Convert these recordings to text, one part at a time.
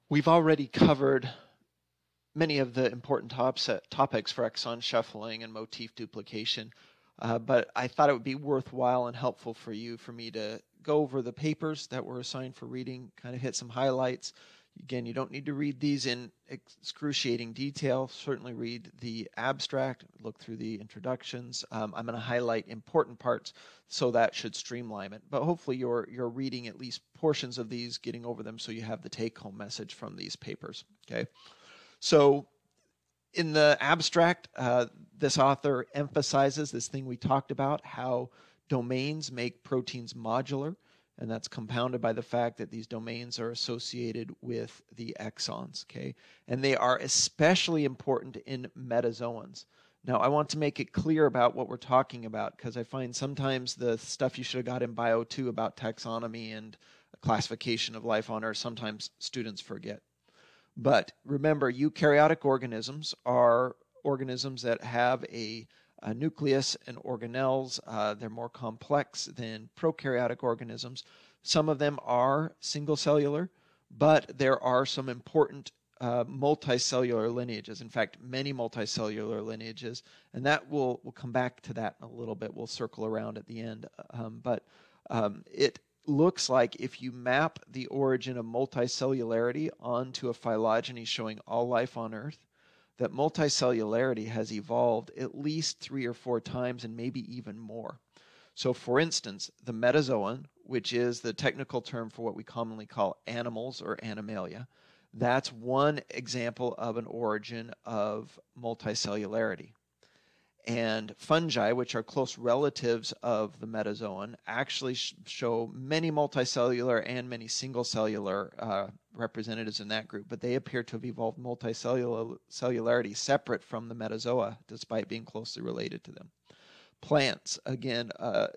We've already covered many of the important topics for exon shuffling and motif duplication, but I thought it would be worthwhile and helpful for me to go over the papers that were assigned for reading, kind of hit some highlights. Again, you don't need to read these in excruciating detail. Certainly read the abstract, look through the introductions. I'm going to highlight important parts, so that should streamline it. But hopefully you're reading at least portions of these, getting over them, so you have the take-home message from these papers. Okay. So in the abstract, this author emphasizes this thing we talked about, how domains make proteins modular, and that's compounded by the fact that these domains are associated with the exons, okay? And they are especially important in metazoans. Now, I want to make it clear about what we're talking about, because I find sometimes the stuff you should have got in Bio 2 about taxonomy and classification of life on Earth, sometimes students forget. But remember, eukaryotic organisms are organisms that have a nucleus and organelles. They're more complex than prokaryotic organisms. Some of them are single cellular, but there are some important multicellular lineages. In fact, many multicellular lineages, and that we'll come back to that in a little bit. We'll circle around at the end. But it looks like if you map the origin of multicellularity onto a phylogeny showing all life on Earth, that multicellularity has evolved at least 3 or 4 times and maybe even more. So for instance, the metazoan, which is the technical term for what we commonly call animals or animalia, that's one example of an origin of multicellularity. And fungi, which are close relatives of the metazoan, actually show many multicellular and many single cellular representatives in that group, but they appear to have evolved multicellularity separate from the metazoa, despite being closely related to them. Plants, again,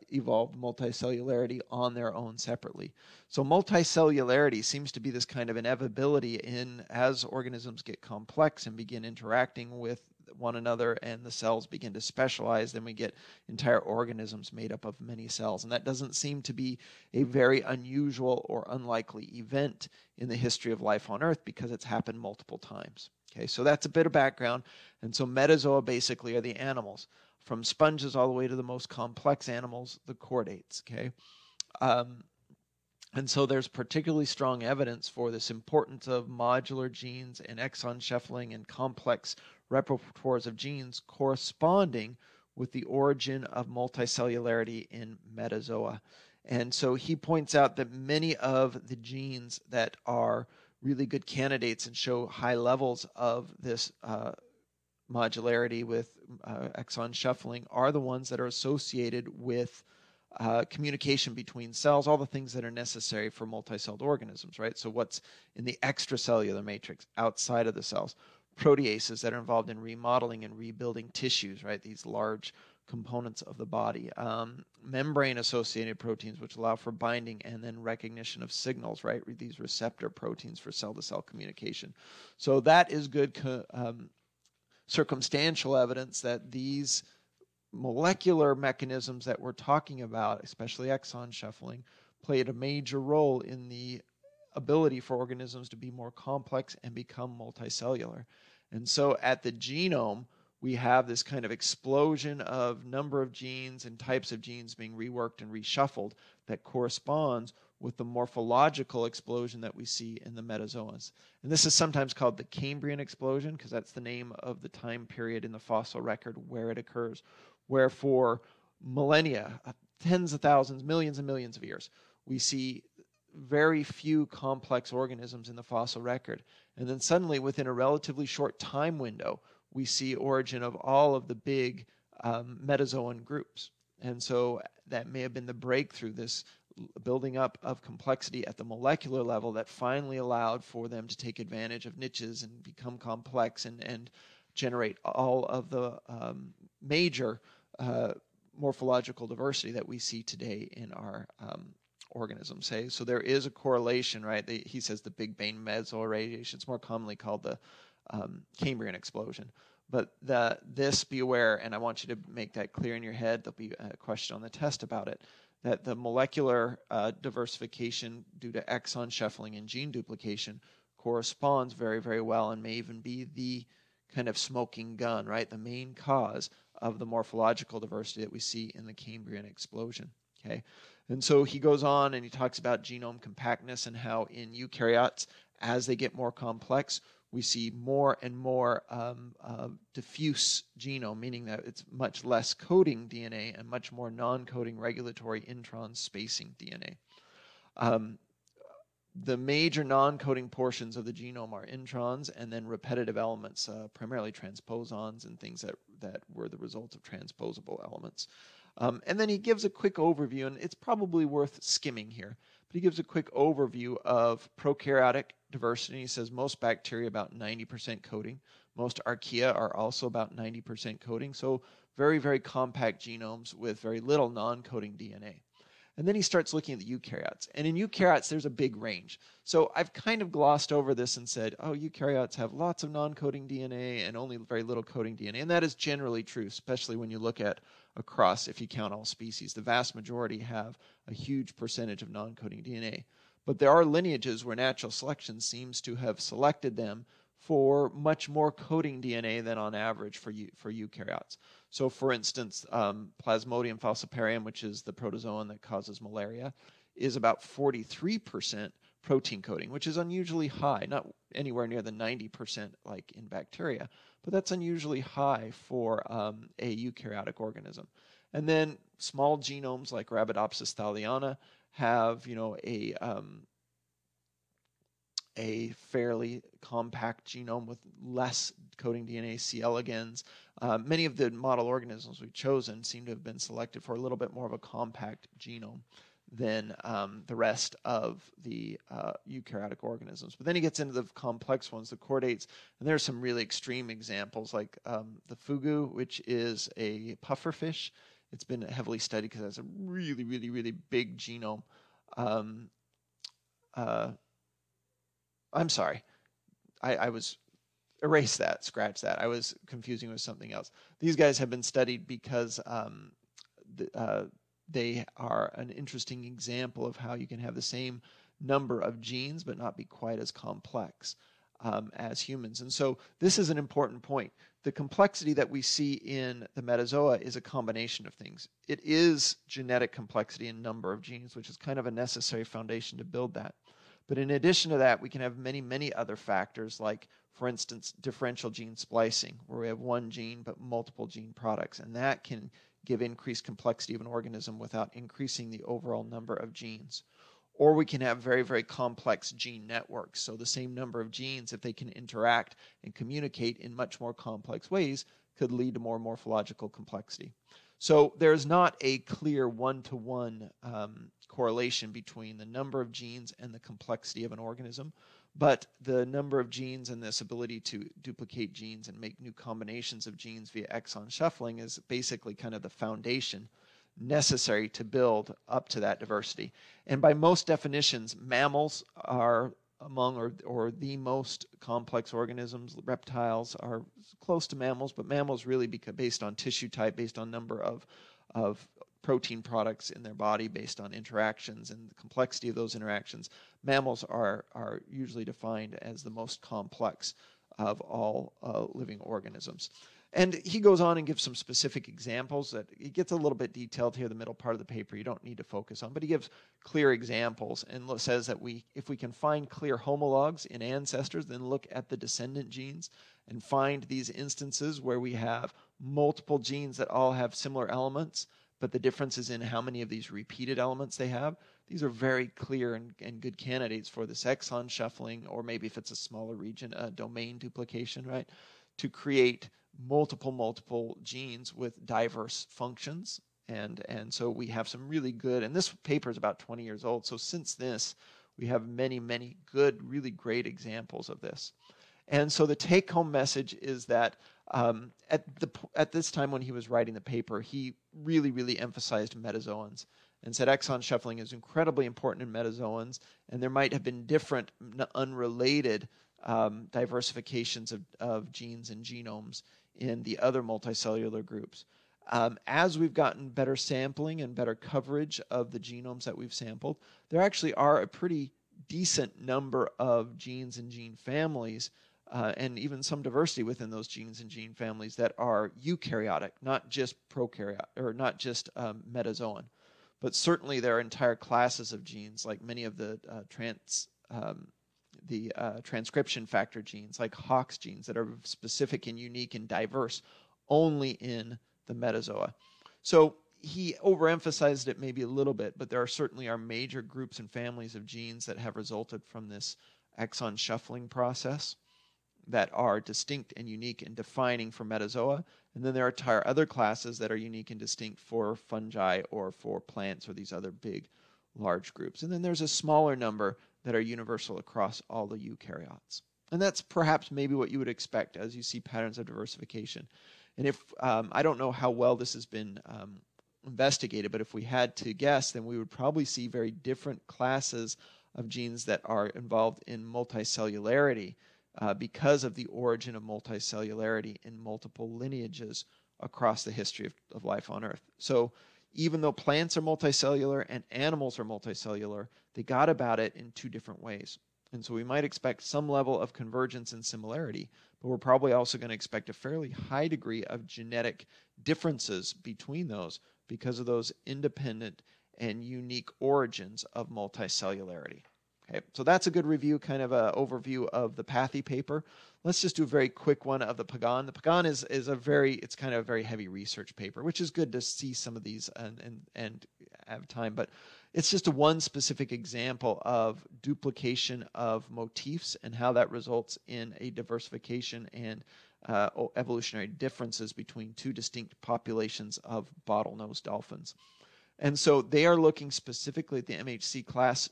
evolved multicellularity on their own separately. So multicellularity seems to be this kind of inevitability in as organisms get complex and begin interacting with one another and the cells begin to specialize, then we get entire organisms made up of many cells. And that doesn't seem to be a very unusual or unlikely event in the history of life on Earth because it's happened multiple times. Okay, so that's a bit of background. And so metazoa basically are the animals, from sponges all the way to the most complex animals, the chordates. Okay. And so there's particularly strong evidence for this importance of modular genes and exon shuffling and complex repertoires of genes corresponding with the origin of multicellularity in metazoa. And so he points out that many of the genes that are really good candidates and show high levels of this modularity with exon shuffling are the ones that are associated with communication between cells, all the things that are necessary for multicelled organisms, right? So what's in the extracellular matrix outside of the cells? Proteases that are involved in remodeling and rebuilding tissues, right? These large components of the body. Membrane-associated proteins, which allow for binding and then recognition of signals, right? These receptor proteins for cell-to-cell communication. So that is good circumstantial evidence that these molecular mechanisms that we're talking about, especially exon shuffling, played a major role in the ability for organisms to be more complex and become multicellular. And so at the genome, we have this kind of explosion of number of genes and types of genes being reworked and reshuffled that corresponds with the morphological explosion that we see in the metazoans. And this is sometimes called the Cambrian Explosion because that's the name of the time period in the fossil record where it occurs, where for millennia, tens of thousands, millions and millions of years, we see very few complex organisms in the fossil record. And then suddenly, within a relatively short time window, we see origin of all of the big metazoan groups. And so that may have been the breakthrough, this building up of complexity at the molecular level that finally allowed for them to take advantage of niches and become complex and generate all of the major morphological diversity that we see today in our organisms. Hey? So there is a correlation, right? He says the Big Bang Metazoa radiation. It's more commonly called the Cambrian Explosion. But this, be aware, and I want you to make that clear in your head. There'll be a question on the test about it, that the molecular diversification due to exon shuffling and gene duplication corresponds very, very well and may even be the kind of smoking gun, right? The main cause of the morphological diversity that we see in the Cambrian explosion, okay? And so he goes on and he talks about genome compactness and how in eukaryotes, as they get more complex, we see more and more diffuse genome, meaning that it's much less coding DNA and much more non-coding regulatory intron spacing DNA. The major non-coding portions of the genome are introns and then repetitive elements, primarily transposons and things that were the result of transposable elements. And then he gives a quick overview, and it's probably worth skimming here, but he gives a quick overview of prokaryotic diversity. He says most bacteria about 90% coding. Most archaea are also about 90% coding, so very, very compact genomes with very little non-coding DNA. And then he starts looking at the eukaryotes. And in eukaryotes, there's a big range. So I've kind of glossed over this and said, oh, eukaryotes have lots of non-coding DNA and only very little coding DNA. And that is generally true, especially when you look at across, if you count all species. The vast majority have a huge percentage of non-coding DNA. But there are lineages where natural selection seems to have selected them for much more coding DNA than on average for eukaryotes. So for instance, Plasmodium falciparum, which is the protozoan that causes malaria, is about 43% protein coding, which is unusually high, not anywhere near the 90% like in bacteria, but that's unusually high for a eukaryotic organism. And then small genomes like Arabidopsis thaliana have, a fairly compact genome with less coding DNA, C. elegans. Many of the model organisms we've chosen seem to have been selected for a little bit more of a compact genome than the rest of the eukaryotic organisms. But then he gets into the complex ones, the chordates, and there's some really extreme examples like the fugu, which is a pufferfish. It's been heavily studied because it has a really, really, really big genome. I'm sorry. I was erase that, scratch that. I was confusing with something else. These guys have been studied because they are an interesting example of how you can have the same number of genes but not be quite as complex as humans. And so this is an important point. The complexity that we see in the Metazoa is a combination of things. It is genetic complexity in number of genes, which is kind of a necessary foundation to build that. But in addition to that, we can have many, many other factors like, for instance, differential gene splicing, where we have one gene but multiple gene products. And that can give increased complexity of an organism without increasing the overall number of genes. Or we can have very, very complex gene networks. So the same number of genes, if they can interact and communicate in much more complex ways, could lead to more morphological complexity. So there's not a clear one-to-one correlation between the number of genes and the complexity of an organism, but the number of genes and this ability to duplicate genes and make new combinations of genes via exon shuffling is basically kind of the foundation necessary to build up to that diversity. And by most definitions, mammals are among or the most complex organisms. Reptiles are close to mammals, but mammals really based on tissue type, based on number of protein products in their body, based on interactions and the complexity of those interactions. Mammals are usually defined as the most complex of all living organisms. And he goes on and gives some specific examples that he gets a little bit detailed here, the middle part of the paper you don't need to focus on, but he gives clear examples and says that if we can find clear homologs in ancestors, then look at the descendant genes and find these instances where we have multiple genes that all have similar elements, but the difference is in how many of these repeated elements they have. These are very clear and good candidates for this exon shuffling, or maybe if it's a smaller region, domain duplication, right? To create multiple genes with diverse functions. And so we have some really good, and this paper is about 20 years old, so since this, we have many, many good, really great examples of this. And so the take-home message is that at this time when he was writing the paper, he really, really emphasized metazoans and said exon shuffling is incredibly important in metazoans, and there might have been different, unrelated diversifications of genes and genomes in the other multicellular groups. As we've gotten better sampling and better coverage of the genomes that we've sampled, there actually are a pretty decent number of genes and gene families, and even some diversity within those genes and gene families that are eukaryotic, not just prokaryotic, or not just metazoan. But certainly there are entire classes of genes, like many of the transcription factor genes, like Hox genes, that are specific and unique and diverse only in the metazoa. So he overemphasized it maybe a little bit, but there certainly are major groups and families of genes that have resulted from this exon shuffling process that are distinct and unique and defining for metazoa. And then there are entire other classes that are unique and distinct for fungi or for plants or these other big, large groups. And then there's a smaller number that are universal across all the eukaryotes. And that's perhaps maybe what you would expect as you see patterns of diversification. And if I don't know how well this has been investigated, but if we had to guess, then we would probably see very different classes of genes that are involved in multicellularity because of the origin of multicellularity in multiple lineages across the history of life on Earth. So even though plants are multicellular and animals are multicellular, they got about it in two different ways. And so we might expect some level of convergence and similarity, but we're probably also going to expect a fairly high degree of genetic differences between those because of those independent and unique origins of multicellularity. Okay, so that's a good review, kind of an overview of the Patthy paper. Let's just do a very quick one of the Pagan. The Pagan is it's kind of a very heavy research paper, which is good to see some of these and have time, but it's just one specific example of duplication of motifs and how that results in a diversification and evolutionary differences between two distinct populations of bottlenose dolphins. And so they are looking specifically at the MHC class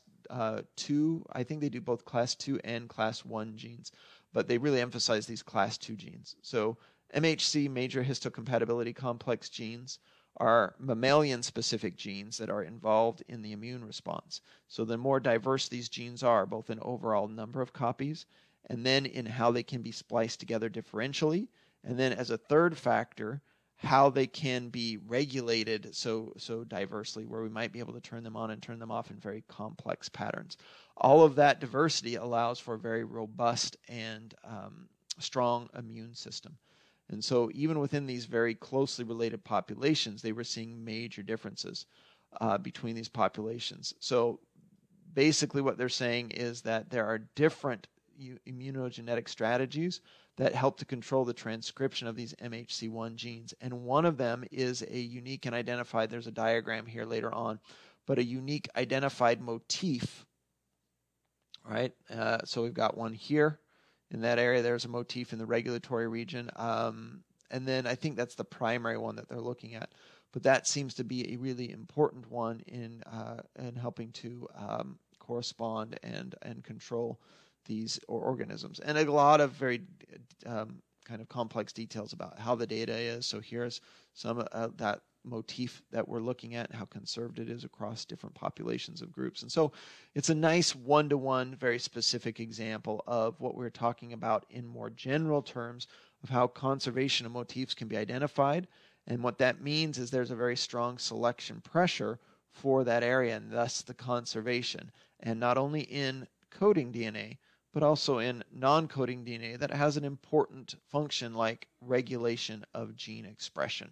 2. I think they do both class 2 and class 1 genes, but they really emphasize these class 2 genes. So MHC, major histocompatibility complex genes, are mammalian-specific genes that are involved in the immune response. So the more diverse these genes are, both in overall number of copies, and then in how they can be spliced together differentially, and then as a third factor, how they can be regulated so diversely, where we might be able to turn them on and turn them off in very complex patterns. All of that diversity allows for a very robust and strong immune system. And so even within these very closely related populations, they were seeing major differences between these populations. So basically what they're saying is that there are different immunogenetic strategies that help to control the transcription of these MHC1 genes. And one of them is a unique and identified, there's a diagram here later on, but a unique identified motif, right? So we've got one here. In that area, there's a motif in the regulatory region. And then I think that's the primary one that they're looking at. But that seems to be a really important one in helping to correspond and control these organisms. And a lot of very kind of complex details about how the data is. So here's some of that motif that we're looking at, how conserved it is across different populations of groups. And so it's a nice one-to-one, very specific example of what we're talking about in more general terms of how conservation of motifs can be identified. And what that means is there's a very strong selection pressure for that area, and thus the conservation. And not only in coding DNA, but also in non-coding DNA that has an important function like regulation of gene expression.